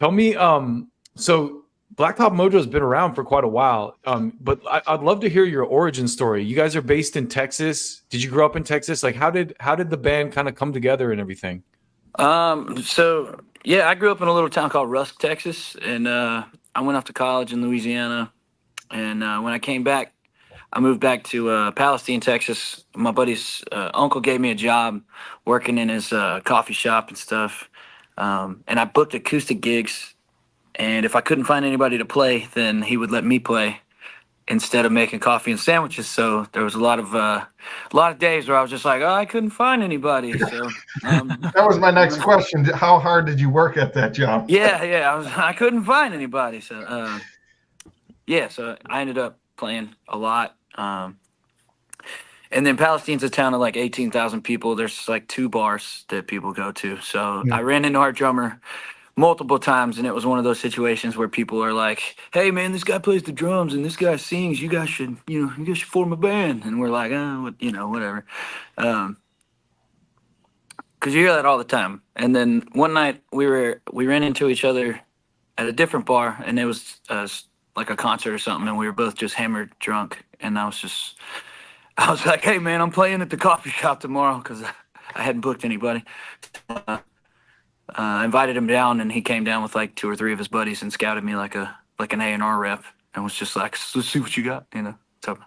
Tell me, so Blacktop Mojo's been around for quite a while, but I'd love to hear your origin story. You guys are based in Texas. Did you grow up in Texas? Like, how did the band kind of come together and everything? So yeah, I grew up in a little town called Rusk, Texas, and I went off to college in Louisiana. And when I came back, I moved back to Palestine, Texas. My buddy's uncle gave me a job working in his coffee shop and stuff. And I booked acoustic gigs. And if I couldn't find anybody to play, then he would let me play instead of making coffee and sandwiches. So there was a lot of days where I was just like, oh, I couldn't find anybody. So That was my next question. How hard did you work at that job? yeah, I couldn't find anybody. So yeah, so I ended up playing a lot. And then Palestine's a town of like 18,000 people. There's like 2 bars that people go to. So I ran into our drummer multiple times, and it was one of those situations where people are like, "Hey, man, this guy plays the drums and this guy sings. You guys should form a band." And we're like, "Oh, whatever," because you hear that all the time. And then one night we ran into each other at a different bar, and it was like a concert or something, and we were both just hammered drunk, and I was like, "Hey, man, I'm playing at the coffee shop tomorrow," because I hadn't booked anybody. I invited him down, and he came down with like 2 or 3 of his buddies and scouted me like an A&R rep, and was just like, "Let's see what you got," So,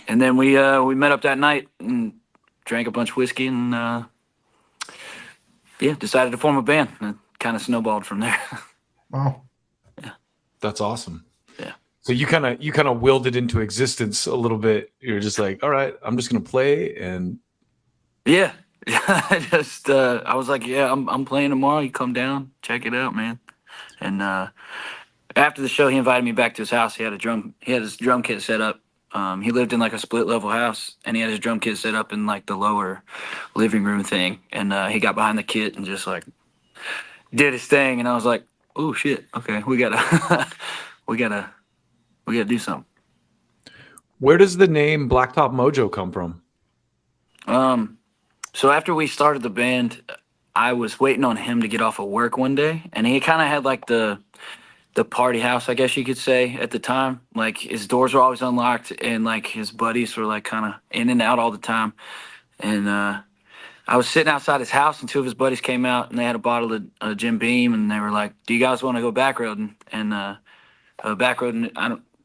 and then we met up that night and drank a bunch of whiskey, and yeah, decided to form a band, and it kind of snowballed from there. Wow. That's awesome. Yeah. So you kind of willed it into existence a little bit. You're just like, all right, I'm just gonna play, and Yeah. I was like, yeah, I'm playing tomorrow. You come down, check it out, man. And after the show, he invited me back to his house. He had his drum kit set up. He lived in like a split level house, and he had his drum kit set up in like the lower living room thing. And he got behind the kit and just like did his thing. And I was like, oh shit, okay, we gotta we gotta do something. where does the name Blacktop Mojo come from? So after we started the band, I was waiting on him to get off of work one day, and he kind of had like the party house, I guess you could say, at the time. Like his doors were always unlocked, and like his buddies were like kind of in and out all the time. And I was sitting outside his house, and 2 of his buddies came out, and they had a bottle of Jim Beam, and they were like, "Do you guys want to go backroading?" And backroading,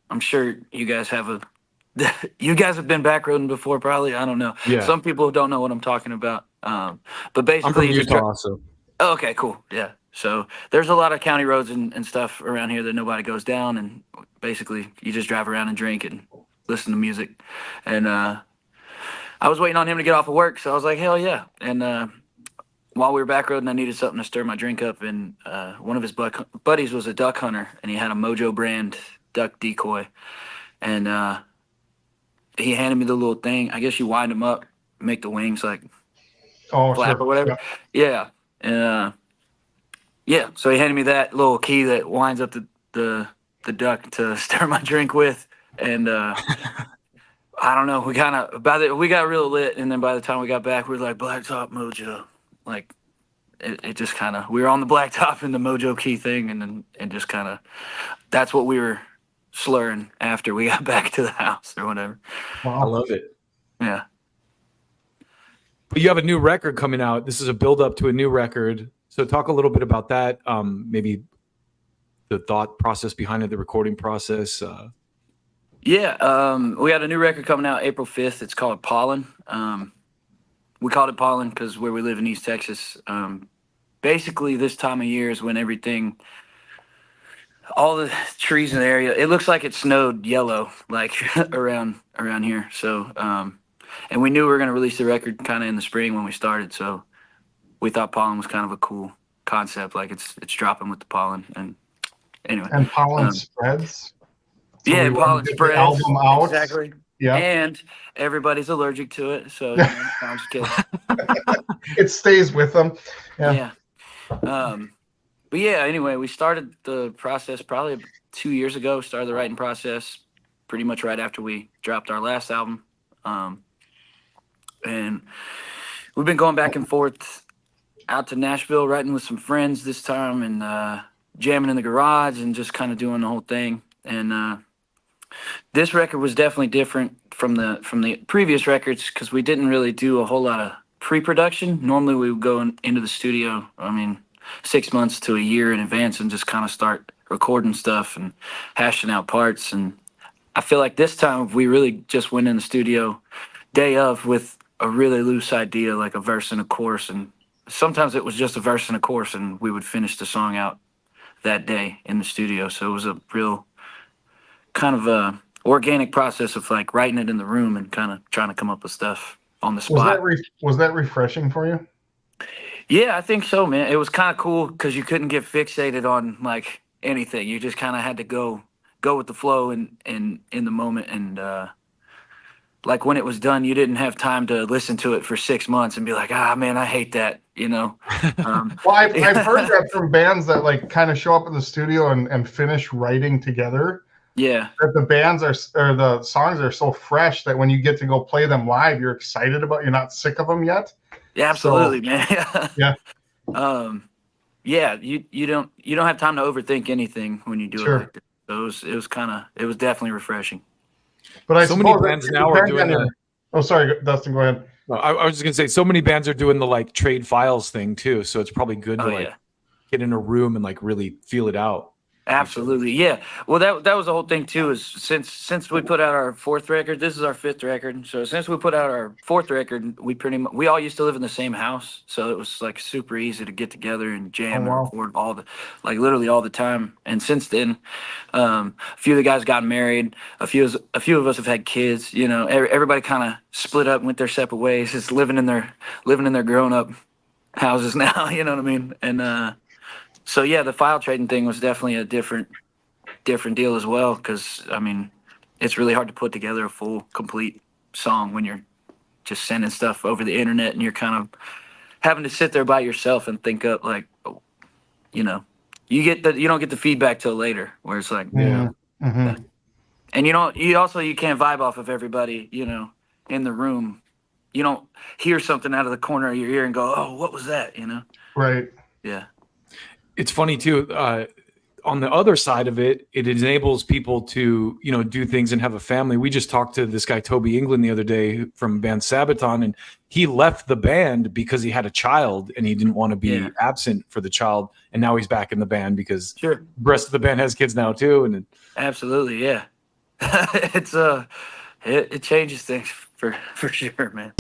I'm sure you guys have you guys have been backroading before, probably. I don't know. Yeah. Some people don't know what I'm talking about. But basically, I'm from you just Utah, so Oh, okay, cool. Yeah. So there's a lot of county roads and stuff around here that nobody goes down, and basically you just drive around and drink and listen to music. And I was waiting on him to get off of work, so I was like, hell yeah. And while we were backroading, I needed something to stir my drink up, and one of his buddies was a duck hunter, and he had a Mojo brand duck decoy. And he handed me the little thing. I guess you wind them up, make the wings like flap Sure. or whatever. Yeah. And yeah, so he handed me that little key that winds up the duck to stir my drink with, and I don't know. We got real lit, and then by the time we got back, we were like Blacktop Mojo, like it just kind of, we were on the blacktop and the Mojo key thing, and then and just kind of that's what we were slurring after we got back to the house or whatever. I love it. Yeah. But you have a new record coming out. This is a build up to a new record. So talk a little bit about that. Maybe the thought process behind it, the recording process. Yeah, we got a new record coming out April 5th. It's called Pollen. We called it Pollen because where we live in East Texas, basically this time of year is when all the trees in the area, it looks like it snowed yellow, like around here. So, and we knew we were going to release the record kind of in the spring when we started. So we thought Pollen was kind of a cool concept. Like it's dropping with the pollen. And anyway. And pollen spreads. So Yeah, pollen spreads. The album out. Exactly. Yeah. And everybody's allergic to it. So, I'm just kidding. It stays with them. Yeah. But yeah, anyway, we started the process probably 2 years ago, started the writing process pretty much right after we dropped our last album. And we've been going back and forth out to Nashville, writing with some friends this time, and jamming in the garage and just kind of doing the whole thing. And this record was definitely different from the previous records because we didn't really do a whole lot of pre-production. Normally we would go into the studio, 6 months to a year in advance and just kind of start recording stuff and hashing out parts. And I feel like this time we really just went in the studio day of with a really loose idea, like a verse and a chorus. And sometimes it was just a verse and a chorus, and we would finish the song out that day in the studio. So it was a real kind of a organic process of like writing it in the room and kind of trying to come up with stuff on the spot. Was that refreshing for you? Yeah, I think so, man. It was kind of cool because you couldn't get fixated on like anything. You just kind of had to go with the flow and in the moment. And like when it was done, you didn't have time to listen to it for 6 months and be like, man, I hate that, Well, I've heard that from bands that like kind of show up in the studio and finish writing together. Yeah. That the songs are so fresh that when you get to go play them live, you're excited you're not sick of them yet. Yeah, absolutely, man. Yeah. Yeah, you don't have time to overthink anything when you do it like that. So it was definitely refreshing. But so many bands now are doing that. Oh, sorry, Dustin, go ahead. No, I was just gonna say, so many bands are doing the like trade files thing too. So it's probably good to get in a room and like really feel it out. Absolutely, yeah. Well, that was the whole thing too. Is since we put out our fourth record, this is our fifth record. So since we put out our fourth record, we all used to live in the same house. So it was like super easy to get together and jam and record literally all the time. And since then, a few of the guys got married. A few of us have had kids. You know, everybody kind of split up, went their separate ways. Just living in their grown up houses now. You know what I mean? And so yeah, the file trading thing was definitely a different deal as well, because it's really hard to put together a full, complete song when you're just sending stuff over the internet and you're kind of having to sit there by yourself and think up like, you don't get the feedback till later, where it's like, Mm-hmm. And you can't vibe off of everybody, in the room. You don't hear something out of the corner of your ear and go, oh, what was that? Right. Yeah. It's funny too. On the other side of it, it enables people to, do things and have a family. We just talked to this guy, Toby England, the other day from band Sabaton, and he left the band because he had a child and he didn't want to be absent for the child. And now he's back in the band because the rest of the band has kids now too. And absolutely. Yeah. It changes things for sure, man.